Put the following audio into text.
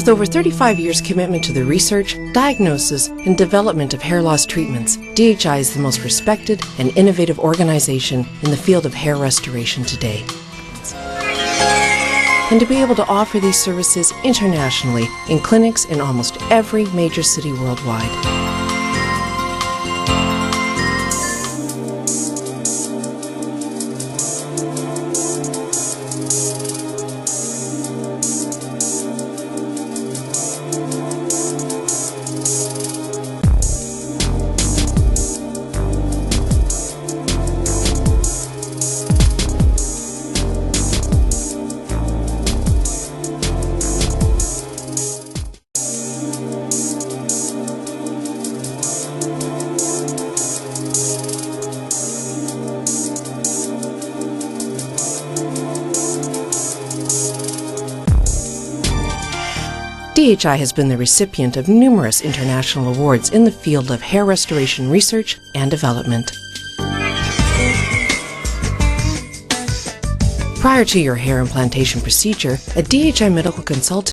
With over 35 years' commitment to the research, diagnosis, and development of hair loss treatments, DHI is the most respected and innovative organization in the field of hair restoration today. And to be able to offer these services internationally in clinics in almost every major city worldwide. DHI has been the recipient of numerous international awards in the field of hair restoration research and development. Prior to your hair implantation procedure, a DHI medical consultant